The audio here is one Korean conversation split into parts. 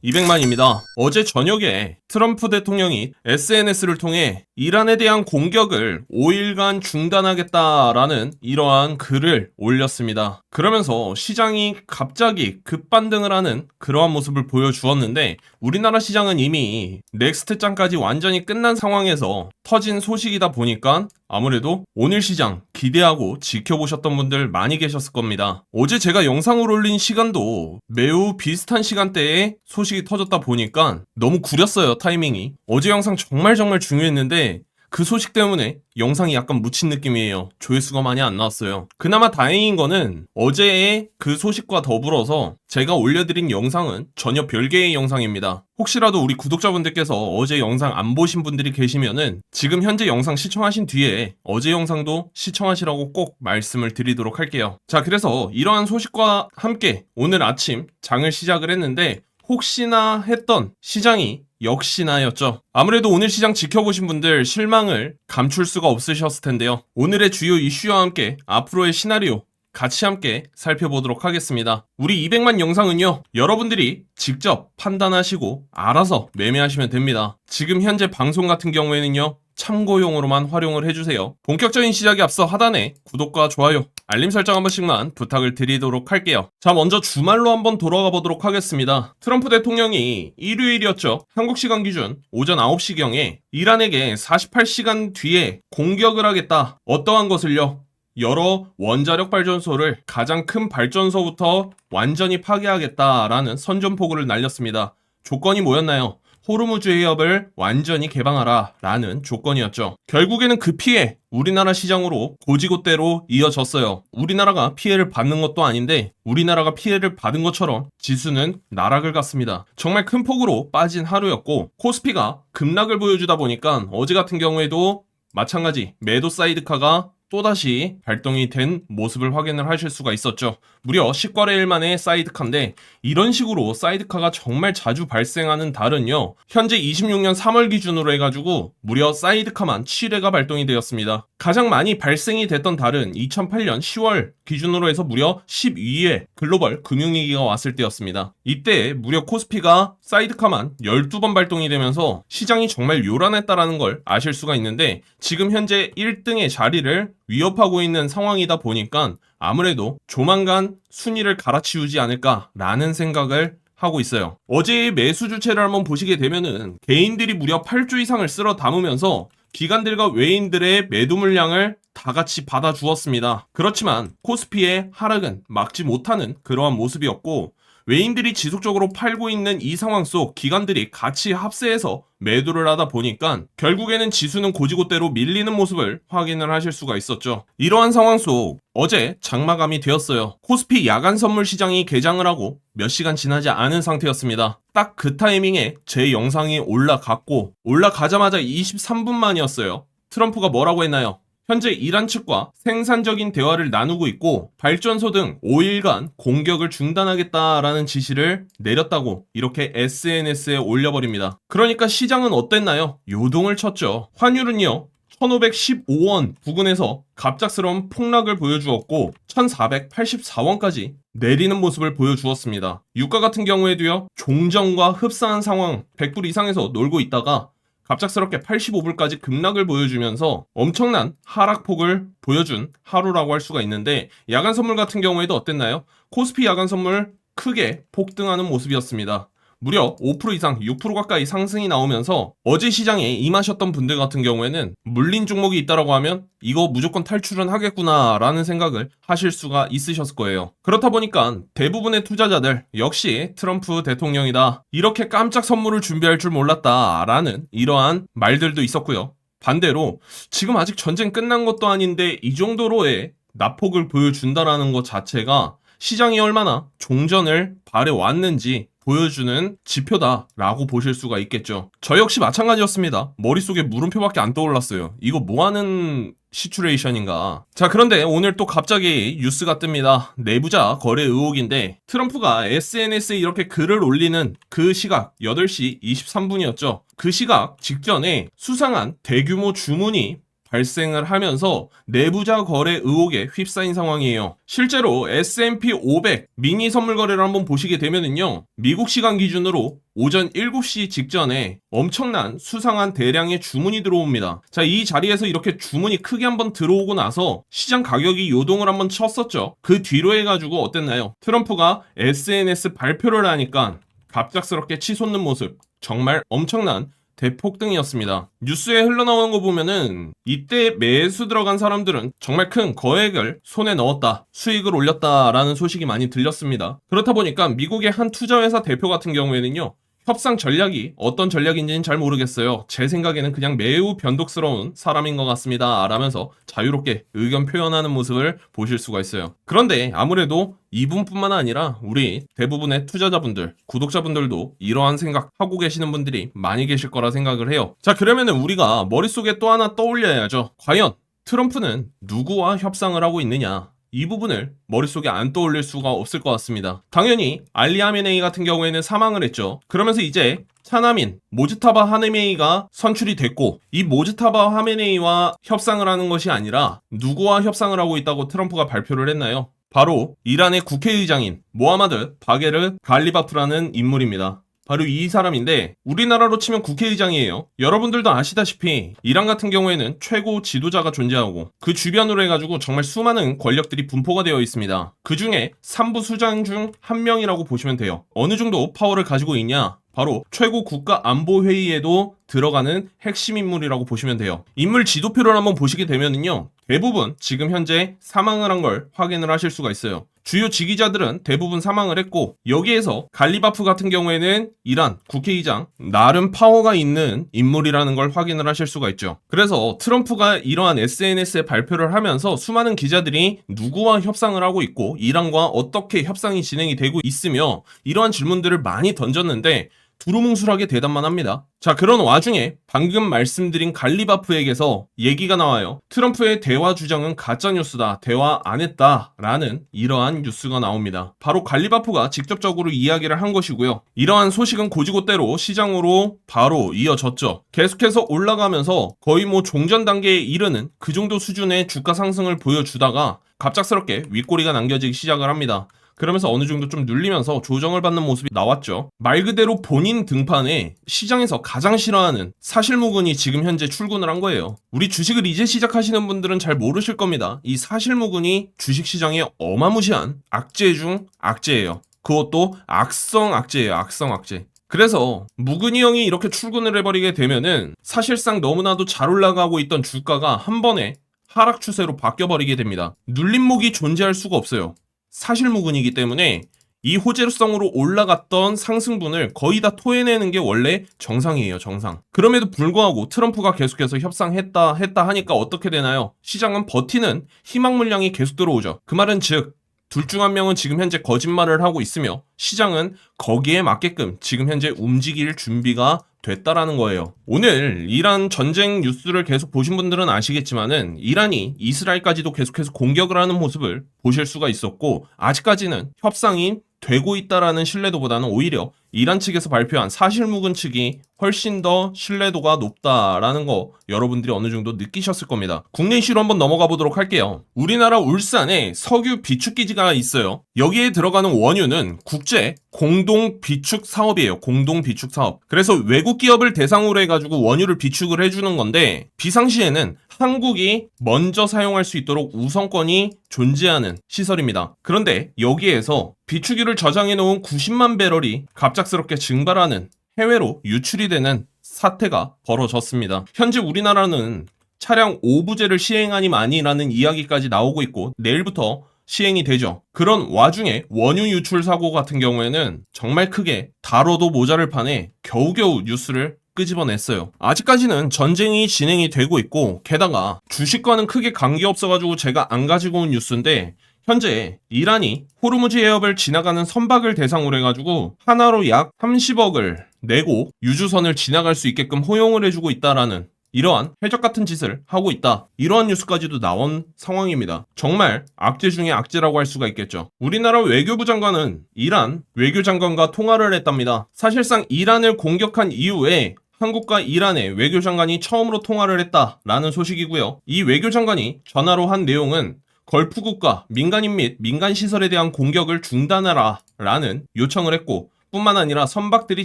200만입니다. 어제 저녁에 트럼프 대통령이 SNS를 통해 이란에 대한 공격을 5일간 중단하겠다라는 이러한 글을 올렸습니다. 그러면서 시장이 갑자기 급반등을 하는 그러한 모습을 보여주었는데, 우리나라 시장은 이미 넥스트 장까지 완전히 끝난 상황에서 터진 소식이다 보니까 아무래도 오늘 시장 기대하고 지켜보셨던 분들 많이 계셨을 겁니다. 어제 제가 영상을 올린 시간도 매우 비슷한 시간대에 소식이 터졌다 보니까 너무 구렸어요, 타이밍이. 어제 영상 정말 중요했는데 그 소식 때문에 영상이 약간 묻힌 느낌이에요. 조회수가 많이 안 나왔어요. 그나마 다행인 거는 어제의 그 소식과 더불어서 제가 올려드린 영상은 전혀 별개의 영상입니다. 혹시라도 우리 구독자분들께서 어제 영상 안 보신 분들이 계시면은 지금 현재 영상 시청하신 뒤에 어제 영상도 시청하시라고 꼭 말씀을 드리도록 할게요. 자, 그래서 이러한 소식과 함께 오늘 아침 장을 시작을 했는데, 혹시나 했던 시장이 역시나였죠. 아무래도 오늘 시장 지켜보신 분들 실망을 감출 수가 없으셨을 텐데요. 오늘의 주요 이슈와 함께 앞으로의 시나리오 같이 함께 살펴보도록 하겠습니다. 우리 200만 영상은요, 여러분들이 직접 판단하시고 알아서 매매하시면 됩니다. 지금 현재 방송 같은 경우에는요, 참고용으로만 활용을 해주세요. 본격적인 시작에 앞서 하단에 구독과 좋아요, 알림 설정 한 번씩만 부탁을 드리도록 할게요. 자, 먼저 주말로 한번 돌아가 보도록 하겠습니다. 트럼프 대통령이 일요일이었죠. 한국 시간 기준 오전 9시경에 이란에게 48시간 뒤에 공격을 하겠다. 어떠한 것을요? 여러 원자력 발전소를 가장 큰 발전소부터 완전히 파괴하겠다라는 선전포고를 날렸습니다. 조건이 뭐였나요? 호르무즈 해협을 완전히 개방하라 라는 조건이었죠. 결국에는 그 피해 우리나라 시장으로 고지고대로 이어졌어요. 우리나라가 피해를 받는 것도 아닌데 우리나라가 피해를 받은 것처럼 지수는 나락을 갔습니다. 정말 큰 폭으로 빠진 하루였고, 코스피가 급락을 보여주다 보니까 어제 같은 경우에도 마찬가지 매도 사이드카가 또다시 발동이 된 모습을 확인을 하실 수가 있었죠. 무려 10거래일 만에 사이드카인데, 이런 식으로 사이드카가 정말 자주 발생하는 달은요, 현재 26년 3월 기준으로 해가지고 무려 사이드카만 7회가 발동이 되었습니다. 가장 많이 발생이 됐던 달은 2008년 10월 기준으로 해서 무려 12회 글로벌 금융위기가 왔을 때였습니다. 이때 무려 코스피가 사이드카만 12번 발동이 되면서 시장이 정말 요란했다라는 걸 아실 수가 있는데, 지금 현재 1등의 자리를 위협하고 있는 상황이다 보니까 아무래도 조만간 순위를 갈아치우지 않을까라는 생각을 하고 있어요. 어제의 매수 주체를 한번 보시게 되면은 개인들이 무려 8조 이상을 쓸어 담으면서 기관들과 외인들의 매도 물량을 다 같이 받아주었습니다. 그렇지만 코스피의 하락은 막지 못하는 그러한 모습이었고, 외인들이 지속적으로 팔고 있는 이 상황 속 기관들이 같이 합세해서 매도를 하다 보니까 결국에는 지수는 고지고대로 밀리는 모습을 확인을 하실 수가 있었죠. 이러한 상황 속 어제 장마감이 되었어요. 코스피 야간 선물 시장이 개장을 하고 몇 시간 지나지 않은 상태였습니다. 딱 그 타이밍에 제 영상이 올라갔고, 올라가자마자 23분 만이었어요. 트럼프가 뭐라고 했나요? 현재 이란 측과 생산적인 대화를 나누고 있고 발전소 등 5일간 공격을 중단하겠다라는 지시를 내렸다고 이렇게 SNS에 올려버립니다. 그러니까 시장은 어땠나요? 요동을 쳤죠. 환율은요, 1515원 부근에서 갑작스러운 폭락을 보여주었고 1484원까지 내리는 모습을 보여주었습니다. 유가 같은 경우에도요, 종전과 흡사한 상황 100불 이상에서 놀고 있다가 갑작스럽게 85불까지 급락을 보여주면서 엄청난 하락폭을 보여준 하루라고 할 수가 있는데, 야간 선물 같은 경우에도 어땠나요? 코스피 야간 선물 크게 폭등하는 모습이었습니다. 무려 5% 이상 6% 가까이 상승이 나오면서 어제 시장에 임하셨던 분들 같은 경우에는 물린 종목이 있다라고 하면 이거 무조건 탈출은 하겠구나 라는 생각을 하실 수가 있으셨을 거예요. 그렇다 보니까 대부분의 투자자들 역시 트럼프 대통령이다, 이렇게 깜짝 선물을 준비할 줄 몰랐다 라는 이러한 말들도 있었고요. 반대로 지금 아직 전쟁 끝난 것도 아닌데 이 정도로의 낙폭을 보여준다라는 것 자체가 시장이 얼마나 종전을 바래왔는지 보여주는 지표다라고 보실 수가 있겠죠. 저 역시 마찬가지였습니다. 머릿속에 물음표밖에 안 떠올랐어요. 이거 뭐하는 시츄레이션인가. 자, 그런데 오늘 또 갑자기 뉴스가 뜹니다. 내부자 거래 의혹인데, 트럼프가 SNS에 이렇게 글을 올리는 그 시각 8시 23분이었죠. 그 시각 직전에 수상한 대규모 주문이 발생을 하면서 내부자 거래 의혹에 휩싸인 상황이에요. 실제로 S&P 500 미니 선물 거래를 한번 보시게 되면은요, 미국 시간 기준으로 오전 7시 직전에 엄청난 수상한 대량의 주문이 들어옵니다. 자, 이 자리에서 이렇게 주문이 크게 한번 들어오고 나서 시장 가격이 요동을 한번 쳤었죠. 그 뒤로 해가지고 어땠나요? 트럼프가 SNS 발표를 하니까 갑작스럽게 치솟는 모습, 정말 엄청난 대폭등이었습니다. 뉴스에 흘러나오는 거 보면은 이때 매수 들어간 사람들은 정말 큰 거액을 손에 넣었다, 수익을 올렸다라는 소식이 많이 들렸습니다. 그렇다 보니까 미국의 한 투자회사 대표 같은 경우에는요, 협상 전략이 어떤 전략인지는 잘 모르겠어요. 제 생각에는 그냥 매우 변덕스러운 사람인 것 같습니다. 라면서 자유롭게 의견 표현하는 모습을 보실 수가 있어요. 그런데 아무래도 이분뿐만 아니라 우리 대부분의 투자자분들, 구독자분들도 이러한 생각 하고 계시는 분들이 많이 계실 거라 생각을 해요. 자, 그러면은 우리가 머릿속에 또 하나 떠올려야죠. 과연 트럼프는 누구와 협상을 하고 있느냐? 이 부분을 머릿속에 안 떠올릴 수가 없을 것 같습니다. 당연히 알리 하메네이 같은 경우에는 사망을 했죠. 그러면서 이제 차남인 모즈타바 하메네이가 선출이 됐고, 이 모즈타바 하메네이와 협상을 하는 것이 아니라 누구와 협상을 하고 있다고 트럼프가 발표를 했나요? 바로 이란의 국회의장인 모하마드 바게르 갈리바프라는 인물입니다. 바로 이 사람인데 우리나라로 치면 국회의장이에요. 여러분들도 아시다시피 이란 같은 경우에는 최고 지도자가 존재하고 그 주변으로 해가지고 정말 수많은 권력들이 분포가 되어 있습니다. 그 중에 3부 수장 중 한 명이라고 보시면 돼요. 어느 정도 파워를 가지고 있냐? 바로 최고 국가안보회의에도 들어가는 핵심 인물이라고 보시면 돼요. 인물 지도표를 한번 보시게 되면은요, 대부분 지금 현재 사망을 한 걸 확인을 하실 수가 있어요. 주요 지기자들은 대부분 사망을 했고, 여기에서 갈리바프 같은 경우에는 이란 국회의장, 나름 파워가 있는 인물이라는 걸 확인을 하실 수가 있죠. 그래서 트럼프가 이러한 SNS에 발표를 하면서 수많은 기자들이 누구와 협상을 하고 있고 이란과 어떻게 협상이 진행이 되고 있으며 이러한 질문들을 많이 던졌는데 두루뭉술하게 대답만 합니다. 자, 그런 와중에 방금 말씀드린 갈리바프에게서 얘기가 나와요. 트럼프의 대화 주장은 가짜뉴스다, 대화 안 했다 라는 이러한 뉴스가 나옵니다. 바로 갈리바프가 직접적으로 이야기를 한 것이고요. 이러한 소식은 고지고대로 시장으로 바로 이어졌죠. 계속해서 올라가면서 거의 종전 단계에 이르는 그 정도 수준의 주가 상승을 보여주다가 갑작스럽게 윗꼬리가 남겨지기 시작을 합니다. 그러면서 어느 정도 좀 눌리면서 조정을 받는 모습이 나왔죠. 말 그대로 본인 등판에 시장에서 가장 싫어하는 사실무근이 지금 현재 출근을 한 거예요. 우리 주식을 이제 시작하시는 분들은 잘 모르실 겁니다. 이 사실무근이 주식시장의 어마무시한 악재 중 악재예요. 그것도 악성 악재예요. 악성 악재. 그래서 무근이 형이 이렇게 출근을 해버리게 되면은 사실상 너무나도 잘 올라가고 있던 주가가 한 번에 하락 추세로 바뀌어버리게 됩니다. 눌림목이 존재할 수가 없어요. 사실무근이기 때문에 이 호재성으로 올라갔던 상승분을 거의 다 토해내는 게 원래 정상이에요, 정상. 그럼에도 불구하고 트럼프가 계속해서 협상했다 하니까 어떻게 되나요? 시장은 버티는 희망 물량이 계속 들어오죠. 그 말은 즉 둘 중 한 명은 지금 현재 거짓말을 하고 있으며 시장은 거기에 맞게끔 지금 현재 움직일 준비가 됐다라는 거예요. 오늘 이란 전쟁 뉴스를 계속 보신 분들은 아시겠지만은 이란이 이스라엘까지도 계속해서 공격을 하는 모습을 보실 수가 있었고, 아직까지는 협상이 되고 있다라는 신뢰도보다는 오히려 이란 측에서 발표한 사실무근 측이 훨씬 더 신뢰도가 높다라는 거 여러분들이 어느 정도 느끼셨을 겁니다. 국내 이슈로 한번 넘어가 보도록 할게요. 우리나라 울산에 석유 비축 기지가 있어요. 여기에 들어가는 원유는 국제 공동 비축 사업이에요. 공동 비축 사업. 그래서 외국 기업을 대상으로 해가지고 원유를 비축을 해주는 건데 비상시에는 한국이 먼저 사용할 수 있도록 우선권이 존재하는 시설입니다. 그런데 여기에서 비축유를 저장해 놓은 90만 배럴이 갑작스럽게 증발하는, 해외로 유출이 되는 사태가 벌어졌습니다. 현재 우리나라는 차량 5부제를 시행하니 마니라는 이야기까지 나오고 있고 내일부터 시행이 되죠. 그런 와중에 원유 유출 사고 같은 경우에는 정말 크게 다뤄도 모자랄 판에 겨우겨우 뉴스를 끄집어냈어요. 아직까지는 전쟁이 진행이 되고 있고 게다가 주식과는 크게 관계없어가지고 제가 안 가지고 온 뉴스인데 현재 이란이 호르무즈 해협을 지나가는 선박을 대상으로 해가지고 하나로 약 30억을 내고 유주선을 지나갈 수 있게끔 허용을 해주고 있다라는 이러한 해적 같은 짓을 하고 있다. 이러한 뉴스까지도 나온 상황입니다. 정말 악재 중에 악재라고 할 수가 있겠죠. 우리나라 외교부 장관은 이란 외교장관과 통화를 했답니다. 사실상 이란을 공격한 이후에 한국과 이란의 외교장관이 처음으로 통화를 했다라는 소식이고요. 이 외교장관이 전화로 한 내용은 걸프국가 민간인 및 민간시설에 대한 공격을 중단하라 라는 요청을 했고, 뿐만 아니라 선박들이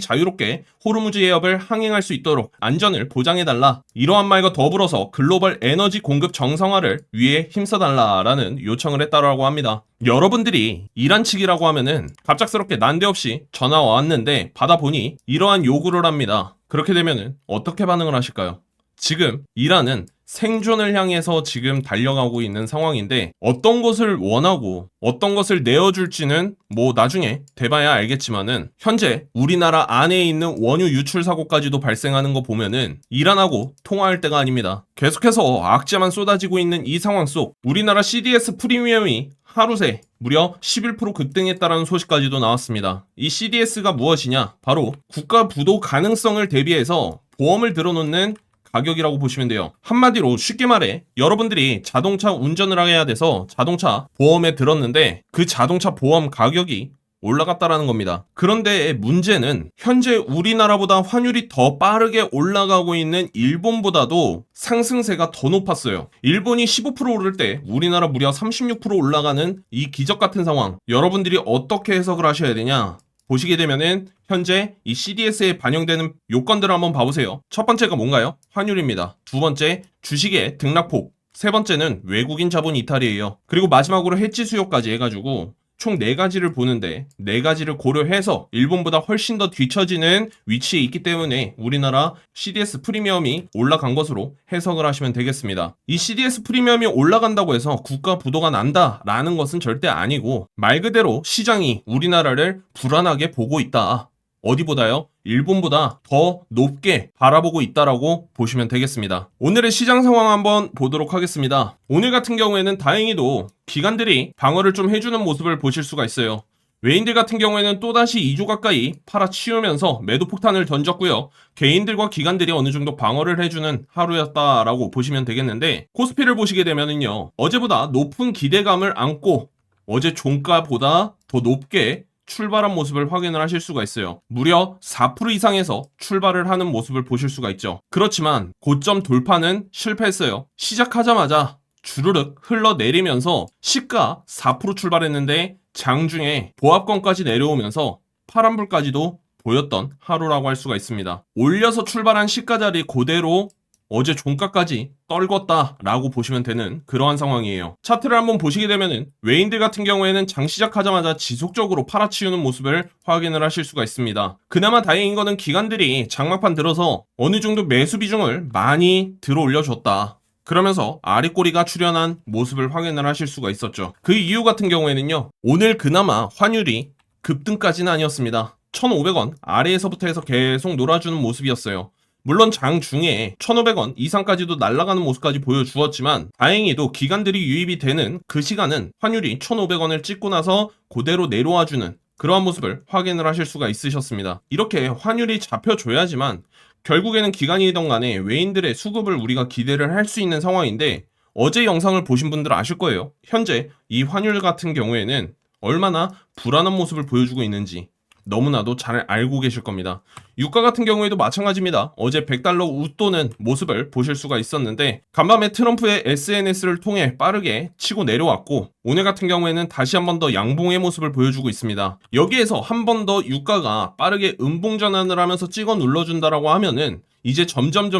자유롭게 호르무즈 해협을 항행할 수 있도록 안전을 보장해달라, 이러한 말과 더불어서 글로벌 에너지 공급 정상화를 위해 힘써달라라는 요청을 했다라고 합니다. 여러분들이 이란 측이라고 하면은 갑작스럽게 난데없이 전화가 왔는데 받아보니 이러한 요구를 합니다. 그렇게 되면은 어떻게 반응을 하실까요? 지금 이란은 생존을 향해서 지금 달려가고 있는 상황인데, 어떤 것을 원하고 어떤 것을 내어줄지는 뭐 나중에 돼봐야 알겠지만은, 현재 우리나라 안에 있는 원유 유출 사고까지도 발생하는 거 보면은 이란하고 통화할 때가 아닙니다. 계속해서 악재만 쏟아지고 있는 이 상황 속 우리나라 CDS 프리미엄이 하루 새 무려 11% 급등했다라는 소식까지도 나왔습니다. 이 CDS가 무엇이냐? 바로 국가 부도 가능성을 대비해서 보험을 들어놓는 가격이라고 보시면 돼요. 한마디로 쉽게 말해 여러분들이 자동차 운전을 해야 돼서 자동차 보험에 들었는데 그 자동차 보험 가격이 올라갔다라는 겁니다. 그런데 문제는 현재 우리나라보다 환율이 더 빠르게 올라가고 있는 일본보다도 상승세가 더 높았어요. 일본이 15% 오를 때 우리나라 무려 36% 올라가는 이 기적 같은 상황, 여러분들이 어떻게 해석을 하셔야 되냐? 보시게 되면은 현재 이 CDS에 반영되는 요건들을 한번 봐보세요. 첫 번째가 뭔가요? 환율입니다. 두 번째, 주식의 등락폭. 세 번째는 외국인 자본 이탈이에요. 그리고 마지막으로 해지 수요까지 해가지고 총 4가지를 보는데 4가지를 고려해서 일본보다 훨씬 더 뒤처지는 위치에 있기 때문에 우리나라 CDS 프리미엄이 올라간 것으로 해석을 하시면 되겠습니다. 이 CDS 프리미엄이 올라간다고 해서 국가 부도가 난다라는 것은 절대 아니고, 말 그대로 시장이 우리나라를 불안하게 보고 있다. 어디보다요? 일본보다 더 높게 바라보고 있다라고 보시면 되겠습니다. 오늘의 시장 상황 한번 보도록 하겠습니다. 오늘 같은 경우에는 다행히도 기관들이 방어를 좀 해주는 모습을 보실 수가 있어요. 외인들 같은 경우에는 또다시 2조 가까이 팔아치우면서 매도 폭탄을 던졌고요. 개인들과 기관들이 어느 정도 방어를 해주는 하루였다라고 보시면 되겠는데, 코스피를 보시게 되면은요, 어제보다 높은 기대감을 안고 어제 종가보다 더 높게 출발한 모습을 확인을 하실 수가 있어요. 무려 4% 이상에서 출발을 하는 모습을 보실 수가 있죠. 그렇지만 고점 돌파는 실패했어요. 시작하자마자 주르륵 흘러내리면서 시가 4% 출발했는데 장중에 보합권까지 내려오면서 파란불까지도 보였던 하루라고 할 수가 있습니다. 올려서 출발한 시가 자리 그대로 어제 종가까지 떨궜다라고 보시면 되는 그러한 상황이에요. 차트를 한번 보시게 되면은 외인들 같은 경우에는 장 시작하자마자 지속적으로 팔아치우는 모습을 확인을 하실 수가 있습니다. 그나마 다행인 거는 기관들이 장막판 들어서 어느 정도 매수 비중을 많이 들어 올려줬다. 그러면서 아리꼬리가 출현한 모습을 확인을 하실 수가 있었죠. 그 이유 같은 경우에는요, 오늘 그나마 환율이 급등까지는 아니었습니다. 1,500원 아래에서부터 해서 계속 놀아주는 모습이었어요. 물론 장중에 1,500원 이상까지도 날아가는 모습까지 보여주었지만, 다행히도 기관들이 유입이 되는 그 시간은 환율이 1,500원을 찍고 나서 그대로 내려와주는 그러한 모습을 확인을 하실 수가 있으셨습니다. 이렇게 환율이 잡혀줘야지만 결국에는 기관이든 간에 외인들의 수급을 우리가 기대를 할 수 있는 상황인데, 어제 영상을 보신 분들은 아실 거예요. 현재 이 환율 같은 경우에는 얼마나 불안한 모습을 보여주고 있는지 너무나도 잘 알고 계실 겁니다. 유가 같은 경우에도 마찬가지입니다. 어제 100달러 웃도는 모습을 보실 수가 있었는데, 간밤에 트럼프의 SNS를 통해 빠르게 치고 내려왔고, 오늘 같은 경우에는 다시 한 번 더 양봉의 모습을 보여주고 있습니다. 여기에서 한 번 더 유가가 빠르게 음봉 전환을 하면서 찍어 눌러준다라고 하면은 이제 점점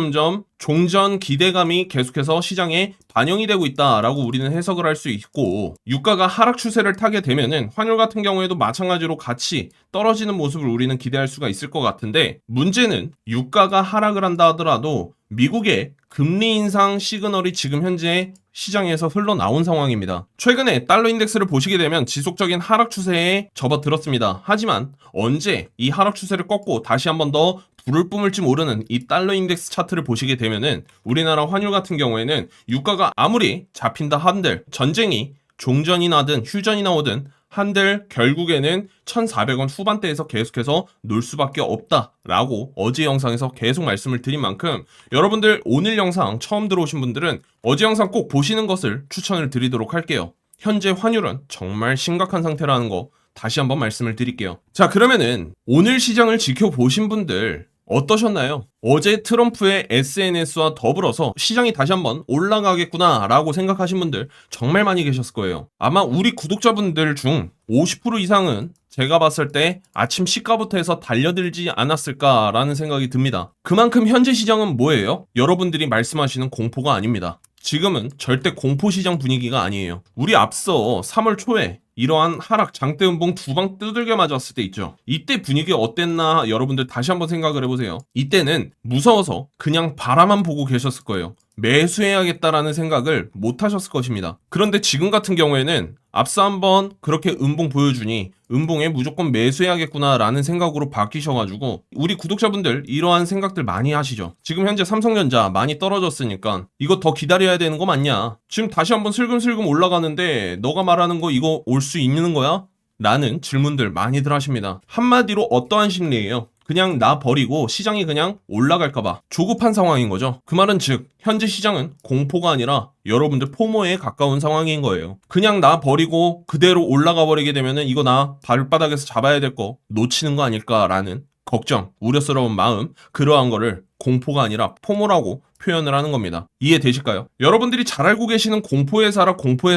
종전 기대감이 계속해서 시장에 반영이 되고 있다라고 우리는 해석을 할 수 있고, 유가가 하락 추세를 타게 되면은 환율 같은 경우에도 마찬가지로 같이 떨어지는 모습을 우리는 기대할 수가 있을 것 같은데, 문제는 유가가 하락을 한다 하더라도 미국의 금리 인상 시그널이 지금 현재 시장에서 흘러나온 상황입니다. 최근에 달러 인덱스를 보시게 되면 지속적인 하락 추세에 접어들었습니다. 하지만 언제 이 하락 추세를 꺾고 다시 한 번 더 불을 뿜을지 모르는 이 달러 인덱스 차트를 보시게 되면은 우리나라 환율 같은 경우에는 유가가 아무리 잡힌다 한들, 전쟁이 종전이 나든 휴전이 나오든 한들 결국에는 1,400원 후반대에서 계속해서 놀 수밖에 없다라고 어제 영상에서 계속 말씀을 드린 만큼, 여러분들 오늘 영상 처음 들어오신 분들은 어제 영상 꼭 보시는 것을 추천을 드리도록 할게요. 현재 환율은 정말 심각한 상태라는 거 다시 한번 말씀을 드릴게요. 자, 그러면은 오늘 시장을 지켜보신 분들 어떠셨나요? 어제 트럼프의 SNS와 더불어서 시장이 다시 한번 올라가겠구나 라고 생각하신 분들 정말 많이 계셨을 거예요. 아마 우리 구독자분들 중 50% 이상은 제가 봤을 때 아침 시가부터 해서 달려들지 않았을까라는 생각이 듭니다. 그만큼 현재 시장은 뭐예요? 여러분들이 말씀하시는 공포가 아닙니다. 지금은 절대 공포시장 분위기가 아니에요. 우리 앞서 3월 초에 이러한 하락 장대 음봉 두 방 두들겨 맞았을 때 있죠. 이때 분위기 어땠나 여러분들 다시 한번 생각을 해보세요. 이때는 무서워서 그냥 바라만 보고 계셨을 거예요. 매수해야겠다라는 생각을 못 하셨을 것입니다. 그런데 지금 같은 경우에는 앞서 한번 그렇게 음봉 보여주니 음봉에 무조건 매수해야겠구나라는 생각으로 바뀌셔가지고 우리 구독자분들 이러한 생각들 많이 하시죠. 지금 현재 삼성전자 많이 떨어졌으니까 이거 더 기다려야 되는 거 맞냐? 지금 다시 한번 슬금슬금 올라가는데 너가 말하는 거 이거 올 수 있는 거야? 라는 질문들 많이들 하십니다. 한마디로 어떠한 심리예요? 그냥 나 버리고 시장이 그냥 올라갈까봐 조급한 상황인 거죠. 그 말은 즉 현재 시장은 공포가 아니라 여러분들 포모에 가까운 상황인 거예요. 그냥 나 버리고 그대로 올라가 버리게 되면은 이거 나 발바닥에서 잡아야 될 거 놓치는 거 아닐까라는 걱정, 우려스러운 마음, 그러한 거를 공포가 아니라 포모라고 표현을 하는 겁니다. 이해되실까요? 여러분들이 잘 알고 계시는 공포의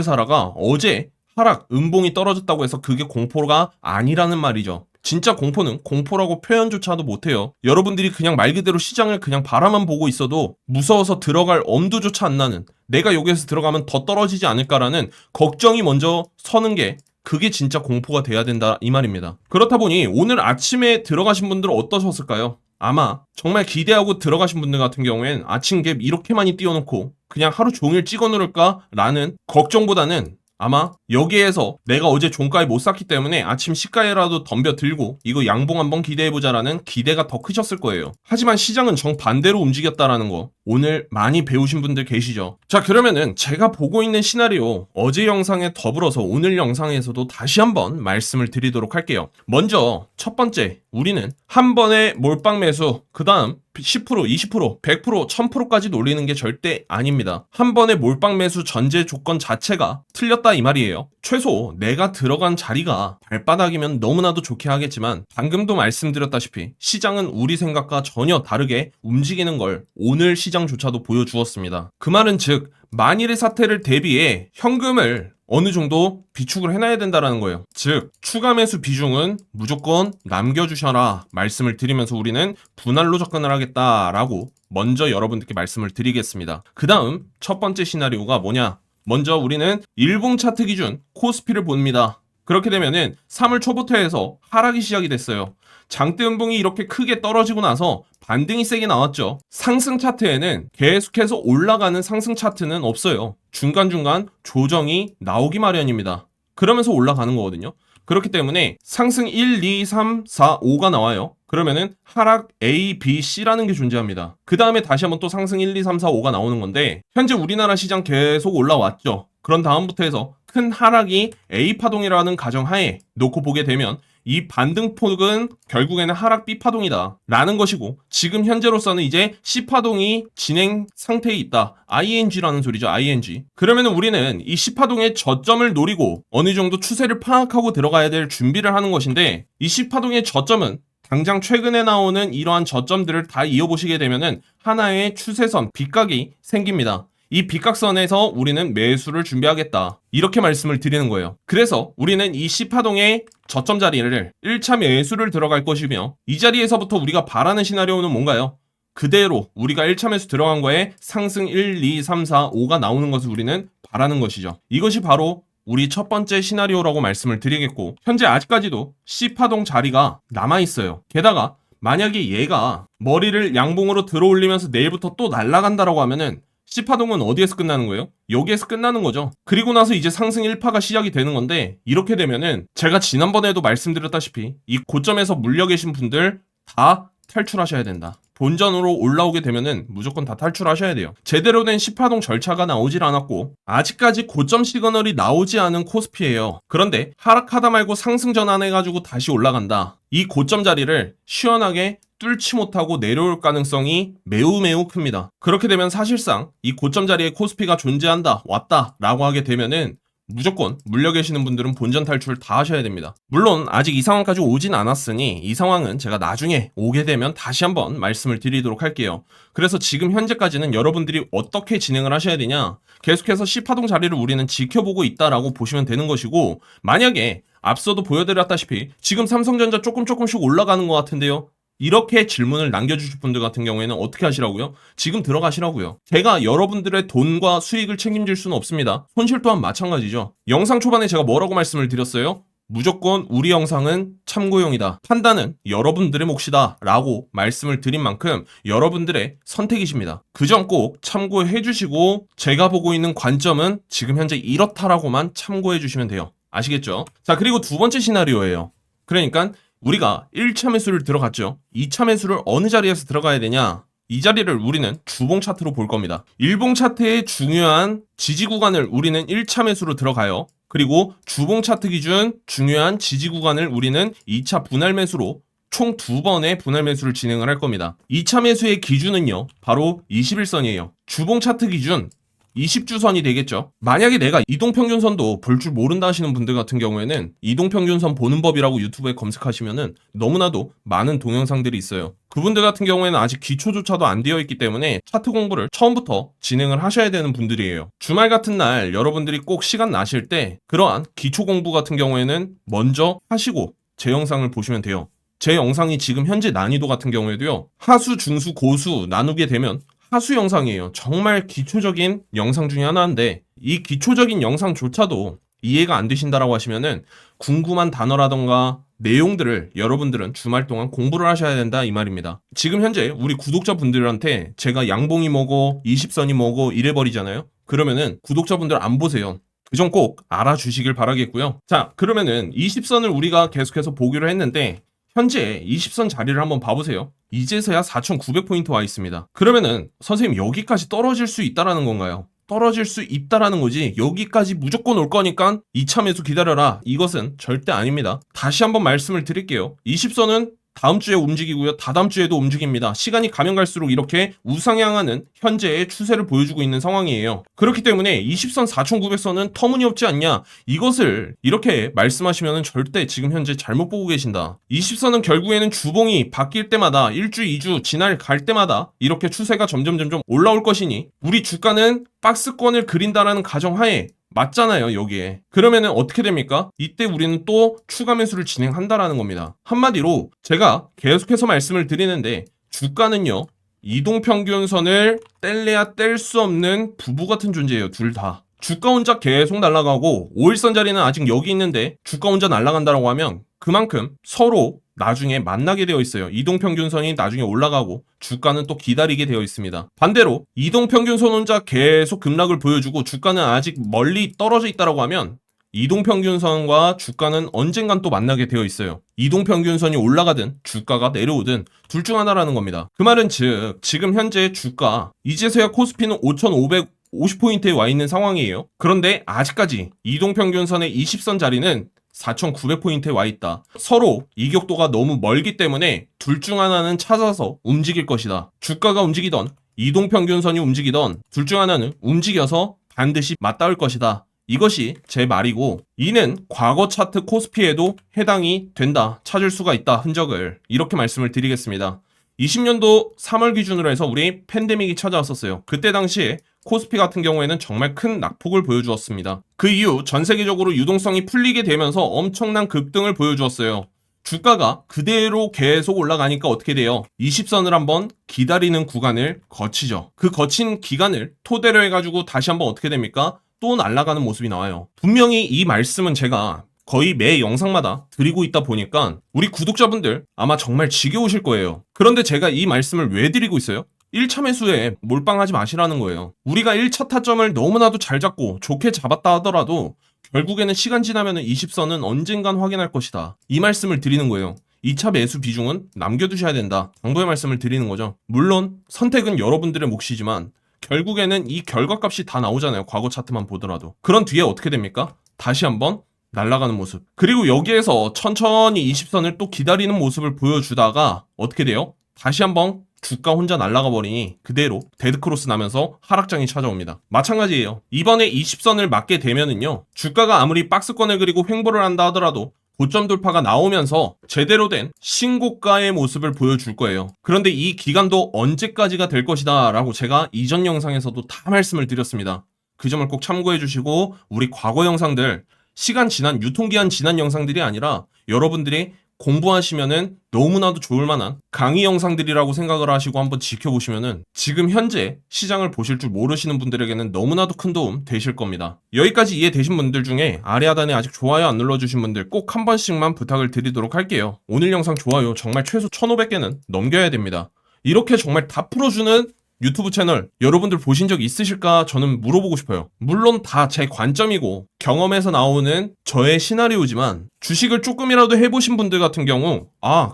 사라가 어제 하락, 음봉이 떨어졌다고 해서 그게 공포가 아니라는 말이죠. 진짜 공포는 공포라고 표현조차도 못해요. 여러분들이 그냥 말 그대로 시장을 그냥 바라만 보고 있어도 무서워서 들어갈 엄두조차 안 나는, 내가 여기에서 들어가면 더 떨어지지 않을까라는 걱정이 먼저 서는 게 그게 진짜 공포가 돼야 된다 이 말입니다. 그렇다 보니 오늘 아침에 들어가신 분들은 어떠셨을까요? 아마 정말 기대하고 들어가신 분들 같은 경우엔 아침 갭 이렇게 많이 띄워놓고 그냥 하루 종일 찍어 누를까? 라는 걱정보다는 아마 여기에서 내가 어제 종가에 못 샀기 때문에 아침 시가에라도 덤벼 들고 이거 양봉 한번 기대해보자라는 기대가 더 크셨을 거예요. 하지만 시장은 정반대로 움직였다라는 거 오늘 많이 배우신 분들 계시죠? 자, 그러면은 제가 보고 있는 시나리오 어제 영상에 더불어서 오늘 영상에서도 다시 한번 말씀을 드리도록 할게요. 먼저 첫 번째, 우리는 한 번에 몰빵 매수, 그 다음 10%, 20%, 100%, 1000%까지 놀리는 게 절대 아닙니다. 한 번에 몰빵 매수 전제 조건 자체가 틀렸다 이 말이에요. 최소 내가 들어간 자리가 발바닥이면 너무나도 좋게 하겠지만 방금도 말씀드렸다시피 시장은 우리 생각과 전혀 다르게 움직이는 걸 오늘 시장조차도 보여주었습니다. 그 말은 즉 만일의 사태를 대비해 현금을 어느 정도 비축을 해놔야 된다는 거예요. 즉 추가 매수 비중은 무조건 남겨주셔라 말씀을 드리면서 우리는 분할로 접근을 하겠다라고 먼저 여러분들께 말씀을 드리겠습니다. 그 다음 첫 번째 시나리오가 뭐냐? 먼저 우리는 일봉 차트 기준 코스피를 봅니다. 그렇게 되면은 3월 초부터 해서 하락이 시작이 됐어요. 장대 음봉이 이렇게 크게 떨어지고 나서 반등이 세게 나왔죠. 상승 차트에는 계속해서 올라가는 상승 차트는 없어요. 중간중간 조정이 나오기 마련입니다. 그러면서 올라가는 거거든요. 그렇기 때문에 상승 1, 2, 3, 4, 5가 나와요. 그러면은 하락 A, B, C라는 게 존재합니다. 그 다음에 다시 한번 또 상승 1, 2, 3, 4, 5가 나오는 건데 현재 우리나라 시장 계속 올라왔죠. 그런 다음부터 해서 큰 하락이 A파동이라는 가정하에 놓고 보게 되면 이 반등폭은 결국에는 하락 B파동이다 라는 것이고 지금 현재로서는 이제 C파동이 진행 상태에 있다. ING라는 소리죠. ING. 그러면 우리는 이 C파동의 저점을 노리고 어느 정도 추세를 파악하고 들어가야 될 준비를 하는 것인데 이 C파동의 저점은 당장 최근에 나오는 이러한 저점들을 다 이어보시게 되면은 하나의 추세선, 빗각이 생깁니다. 이 빗각선에서 우리는 매수를 준비하겠다. 이렇게 말씀을 드리는 거예요. 그래서 우리는 이 C파동의 저점 자리를 1차 매수를 들어갈 것이며 이 자리에서부터 우리가 바라는 시나리오는 뭔가요? 그대로 우리가 1차 매수 들어간 거에 상승 1, 2, 3, 4, 5가 나오는 것을 우리는 바라는 것이죠. 이것이 바로 우리 첫 번째 시나리오라고 말씀을 드리겠고 현재 아직까지도 C파동 자리가 남아있어요. 게다가 만약에 얘가 머리를 양봉으로 들어올리면서 내일부터 또 날아간다라고 하면은 C파동은 어디에서 끝나는 거예요? 여기에서 끝나는 거죠. 그리고 나서 이제 상승 1파가 시작이 되는 건데 이렇게 되면은 제가 지난번에도 말씀드렸다시피 이 고점에서 물려 계신 분들 다 탈출하셔야 된다. 본전으로 올라오게 되면은 무조건 다 탈출하셔야 돼요. 제대로 된 C파동 절차가 나오질 않았고 아직까지 고점 시그널이 나오지 않은 코스피예요. 그런데 하락하다 말고 상승 전환해가지고 다시 올라간다. 이 고점 자리를 시원하게 뚫지 못하고 내려올 가능성이 매우 큽니다. 그렇게 되면 사실상 이 고점 자리에 코스피가 존재한다, 왔다 라고 하게 되면은 무조건 물려 계시는 분들은 본전 탈출 다 하셔야 됩니다. 물론 아직 이 상황까지 오진 않았으니 이 상황은 제가 나중에 오게 되면 다시 한번 말씀을 드리도록 할게요. 그래서 지금 현재까지는 여러분들이 어떻게 진행을 하셔야 되냐, 계속해서 C파동 자리를 우리는 지켜보고 있다라고 보시면 되는 것이고, 만약에 앞서도 보여드렸다시피 지금 삼성전자 조금씩 올라가는 것 같은데요, 이렇게 질문을 남겨주실 분들 같은 경우에는 어떻게 하시라고요? 지금 들어가시라고요. 제가 여러분들의 돈과 수익을 책임질 수는 없습니다. 손실 또한 마찬가지죠. 영상 초반에 제가 뭐라고 말씀을 드렸어요? 무조건 우리 영상은 참고용이다. 판단은 여러분들의 몫이다 라고 말씀을 드린 만큼 여러분들의 선택이십니다. 그 점 꼭 참고해 주시고, 제가 보고 있는 관점은 지금 현재 이렇다라고만 참고해 주시면 돼요. 아시겠죠? 자, 그리고 두 번째 시나리오예요. 그러니까 우리가 1차 매수를 들어갔죠. 2차 매수를 어느 자리에서 들어가야 되냐? 이 자리를 우리는 주봉 차트로 볼 겁니다. 일봉 차트의 중요한 지지 구간을 우리는 1차 매수로 들어가요. 그리고 주봉 차트 기준 중요한 지지 구간을 우리는 2차 분할 매수로 총 2번의 분할 매수를 진행을 할 겁니다. 2차 매수의 기준은요, 바로 21선이에요. 주봉 차트 기준 20주선이 되겠죠. 만약에 내가 이동평균선도 볼 줄 모른다 하시는 분들 같은 경우에는 이동평균선 보는 법이라고 유튜브에 검색하시면은 너무나도 많은 동영상들이 있어요. 그분들 같은 경우에는 아직 기초조차도 안 되어 있기 때문에 차트 공부를 처음부터 진행을 하셔야 되는 분들이에요. 주말 같은 날 여러분들이 꼭 시간 나실 때 그러한 기초 공부 같은 경우에는 먼저 하시고 제 영상을 보시면 돼요. 제 영상이 지금 현재 난이도 같은 경우에도요, 하수, 중수, 고수 나누게 되면 하수 영상이에요. 정말 기초적인 영상 중에 하나인데, 이 기초적인 영상조차도 이해가 안 되신다라고 하시면은 궁금한 단어라던가 내용들을 여러분들은 주말 동안 공부를 하셔야 된다 이 말입니다. 지금 현재 우리 구독자분들한테 제가 양봉이 뭐고 20선이 뭐고 이래버리잖아요. 그러면은 구독자분들 안 보세요. 그 점 꼭 알아주시길 바라겠고요. 자, 그러면은 20선을 우리가 계속해서 보기로 했는데 현재 20선 자리를 한번 봐보세요. 이제서야 4,900포인트 와 있습니다. 그러면은 선생님 여기까지 떨어질 수 있다라는 건가요? 떨어질 수 있다라는 거지 여기까지 무조건 올 거니까 2차 매수 기다려라, 이것은 절대 아닙니다. 다시 한번 말씀을 드릴게요. 20선은 다음 주에 움직이고요, 다다음 주에도 움직입니다. 시간이 가면 갈수록 이렇게 우상향하는 현재의 추세를 보여주고 있는 상황이에요. 그렇기 때문에 20선 4,900선은 터무니없지 않냐, 이것을 이렇게 말씀하시면 절대 지금 현재 잘못 보고 계신다. 20선은 결국에는 주봉이 바뀔 때마다 1주 2주 지날 갈 때마다 이렇게 추세가 점점 올라올 것이니 우리 주가는 박스권을 그린다라는 가정하에 맞잖아요, 여기에. 그러면은 어떻게 됩니까? 이때 우리는 또 추가 매수를 진행한다라는 겁니다. 한마디로 제가 계속해서 말씀을 드리는데, 주가는요, 이동평균선을 뗄래야 뗄 수 없는 부부 같은 존재예요, 둘 다. 주가 혼자 계속 날아가고 5일선 자리는 아직 여기 있는데 주가 혼자 날아간다라고 하면 그만큼 서로 나중에 만나게 되어 있어요. 이동평균선이 나중에 올라가고 주가는 또 기다리게 되어 있습니다. 반대로 이동평균선 혼자 계속 급락을 보여주고 주가는 아직 멀리 떨어져 있다라고 하면 이동평균선과 주가는 언젠간 또 만나게 되어 있어요. 이동평균선이 올라가든 주가가 내려오든 둘 중 하나라는 겁니다. 그 말은 즉 지금 현재 주가 이제서야 코스피는 5,550포인트에 와 있는 상황이에요. 그런데 아직까지 이동평균선의 20선 자리는 4,900포인트에 와 있다. 서로 이격도가 너무 멀기 때문에 둘 중 하나는 찾아서 움직일 것이다. 주가가 움직이던 이동평균선이 움직이던 둘 중 하나는 움직여서 반드시 맞닿을 것이다. 이것이 제 말이고, 이는 과거 차트 코스피에도 해당이 된다. 찾을 수가 있다, 흔적을. 이렇게 말씀을 드리겠습니다. 20년도 3월 기준으로 해서 우리 팬데믹이 찾아왔었어요. 그때 당시에 코스피 같은 경우에는 정말 큰 낙폭을 보여주었습니다. 그 이후 전 세계적으로 유동성이 풀리게 되면서 엄청난 급등을 보여주었어요. 주가가 그대로 계속 올라가니까 어떻게 돼요? 20선을 한번 기다리는 구간을 거치죠. 그 거친 기간을 토대로 해가지고 다시 한번 어떻게 됩니까? 또 날아가는 모습이 나와요. 분명히 이 말씀은 제가 거의 매 영상마다 드리고 있다 보니까 우리 구독자분들 아마 정말 지겨우실 거예요. 그런데 제가 이 말씀을 왜 드리고 있어요? 1차 매수에 몰빵하지 마시라는 거예요. 우리가 1차 타점을 너무나도 잘 잡고 좋게 잡았다 하더라도 결국에는 시간 지나면 20선은 언젠간 확인할 것이다. 이 말씀을 드리는 거예요. 2차 매수 비중은 남겨두셔야 된다. 당부의 말씀을 드리는 거죠. 물론 선택은 여러분들의 몫이지만 결국에는 이 결과값이 다 나오잖아요. 과거 차트만 보더라도. 그런 뒤에 어떻게 됩니까? 다시 한번 날아가는 모습. 그리고 여기에서 천천히 20선을 또 기다리는 모습을 보여주다가 어떻게 돼요? 다시 한번 주가 혼자 날아가 버리니 그대로 데드크로스 나면서 하락장이 찾아옵니다. 마찬가지예요. 이번에 20선을 맞게 되면은요, 주가가 아무리 박스권을 그리고 횡보를 한다 하더라도 고점 돌파가 나오면서 제대로 된 신고가의 모습을 보여줄 거예요. 그런데 이 기간도 언제까지가 될 것이다 라고 제가 이전 영상에서도 다 말씀을 드렸습니다. 그 점을 꼭 참고해 주시고, 우리 과거 영상들, 시간 지난, 유통기한 지난 영상들이 아니라 여러분들이 공부하시면은 너무나도 좋을 만한 강의 영상들이라고 생각을 하시고 한번 지켜보시면은 지금 현재 시장을 보실 줄 모르시는 분들에게는 너무나도 큰 도움 되실 겁니다. 여기까지 이해되신 분들 중에 아래 하단에 아직 좋아요 안 눌러주신 분들 꼭 한 번씩만 부탁을 드리도록 할게요. 오늘 영상 좋아요 정말 최소 1500개는 넘겨야 됩니다. 이렇게 정말 다 풀어주는 유튜브 채널 여러분들 보신 적 있으실까 저는 물어보고 싶어요. 물론 다 제 관점이고 경험에서 나오는 저의 시나리오지만 주식을 조금이라도 해보신 분들 같은 경우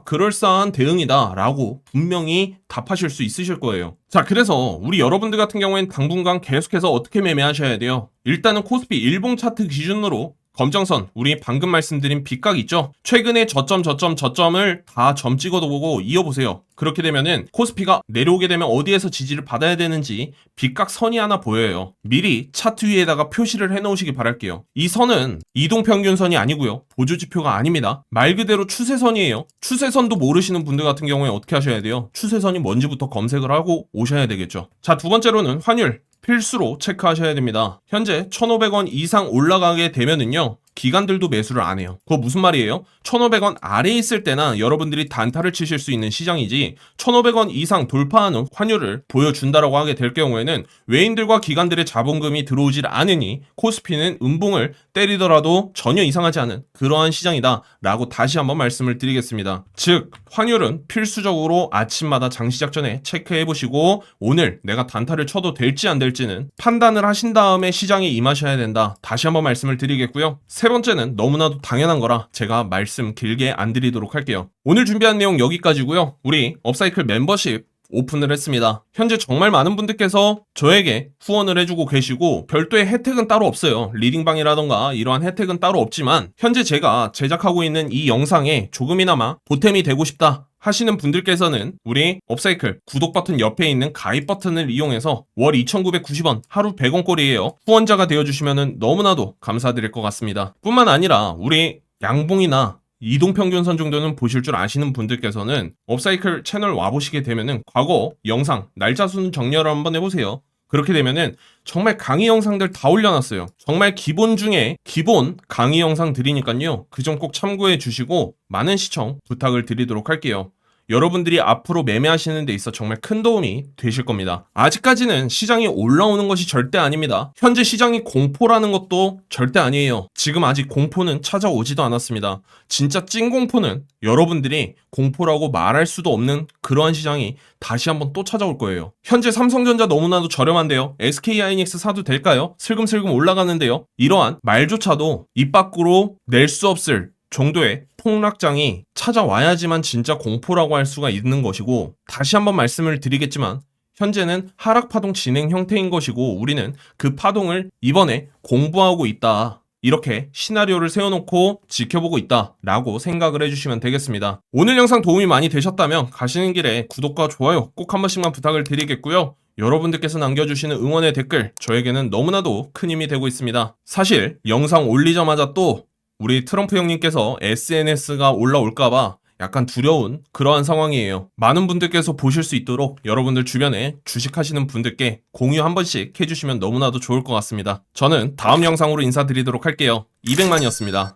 그럴싸한 대응이다 라고 분명히 답하실 수 있으실 거예요. 자, 그래서 우리 여러분들 같은 경우엔 당분간 계속해서 어떻게 매매하셔야 돼요? 일단은 코스피 일봉 차트 기준으로 검정선, 우리 방금 말씀드린 빗각 있죠? 최근에 저점을 다 점 찍어도 보고 이어보세요. 그렇게 되면은 코스피가 내려오게 되면 어디에서 지지를 받아야 되는지 빗각 선이 하나 보여요. 미리 차트 위에다가 표시를 해놓으시기 바랄게요. 이 선은 이동평균선이 아니고요, 보조지표가 아닙니다. 말 그대로 추세선이에요. 추세선도 모르시는 분들 같은 경우에 어떻게 하셔야 돼요? 추세선이 뭔지부터 검색을 하고 오셔야 되겠죠. 자, 두 번째로는 환율. 필수로 체크하셔야 됩니다. 현재 1,500원 이상 올라가게 되면은요, 기관들도 매수를 안 해요. 그거 무슨 말이에요? 1,500원 아래에 있을 때나 여러분들이 단타를 치실 수 있는 시장이지 1,500원 이상 돌파하는 환율을 보여준다라고 하게 될 경우에는 외인들과 기관들의 자본금이 들어오질 않으니 코스피는 음봉을 때리더라도 전혀 이상하지 않은 그러한 시장이다 라고 다시 한번 말씀을 드리겠습니다. 즉 환율은 필수적으로 아침마다 장시작 전에 체크해보시고 오늘 내가 단타를 쳐도 될지 안 될지는 판단을 하신 다음에 시장에 임하셔야 된다. 다시 한번 말씀을 드리겠고요. 세 번째는 너무나도 당연한 거라 제가 말씀 길게 안 드리도록 할게요. 오늘 준비한 내용 여기까지고요. 우리 업사이클 멤버십 오픈을 했습니다. 현재 정말 많은 분들께서 저에게 후원을 해주고 계시고 별도의 혜택은 따로 없어요. 리딩방이라던가 이러한 혜택은 따로 없지만 현재 제가 제작하고 있는 이 영상에 조금이나마 보탬이 되고 싶다 하시는 분들께서는 우리 업사이클 구독 버튼 옆에 있는 가입 버튼을 이용해서 월 2,990원, 하루 100원꼴이에요. 후원자가 되어주시면 너무나도 감사드릴 것 같습니다. 뿐만 아니라 우리 양봉이나 이동평균선 정도는 보실 줄 아시는 분들께서는 업사이클 채널 와보시게 되면은 과거 영상 날짜 순 정리를 한번 해보세요. 그렇게 되면은 정말 강의 영상들 다 올려놨어요. 정말 기본 중에 기본 강의 영상들이니까요. 그 점 꼭 참고해 주시고 많은 시청 부탁을 드리도록 할게요. 여러분들이 앞으로 매매하시는 데 있어 정말 큰 도움이 되실 겁니다. 아직까지는 시장이 올라오는 것이 절대 아닙니다. 현재 시장이 공포라는 것도 절대 아니에요. 지금 아직 공포는 찾아오지도 않았습니다. 진짜 찐 공포는 여러분들이 공포라고 말할 수도 없는 그러한 시장이 다시 한번 또 찾아올 거예요. 현재 삼성전자 너무나도 저렴한데요. SK하이닉스 사도 될까요? 슬금슬금 올라가는데요. 이러한 말조차도 입 밖으로 낼 수 없을 정도의 폭락장이 찾아와야지만 진짜 공포라고 할 수가 있는 것이고, 다시 한번 말씀을 드리겠지만 현재는 하락파동 진행 형태인 것이고 우리는 그 파동을 이번에 공부하고 있다, 이렇게 시나리오를 세워놓고 지켜보고 있다 라고 생각을 해주시면 되겠습니다. 오늘 영상 도움이 많이 되셨다면 가시는 길에 구독과 좋아요 꼭 한 번씩만 부탁을 드리겠고요. 여러분들께서 남겨주시는 응원의 댓글 저에게는 너무나도 큰 힘이 되고 있습니다. 사실 영상 올리자마자 또 우리 트럼프 형님께서 SNS가 올라올까봐 약간 두려운 그러한 상황이에요. 많은 분들께서 보실 수 있도록 여러분들 주변에 주식하시는 분들께 공유 한 번씩 해주시면 너무나도 좋을 것 같습니다. 저는 다음 영상으로 인사드리도록 할게요. 200만이었습니다.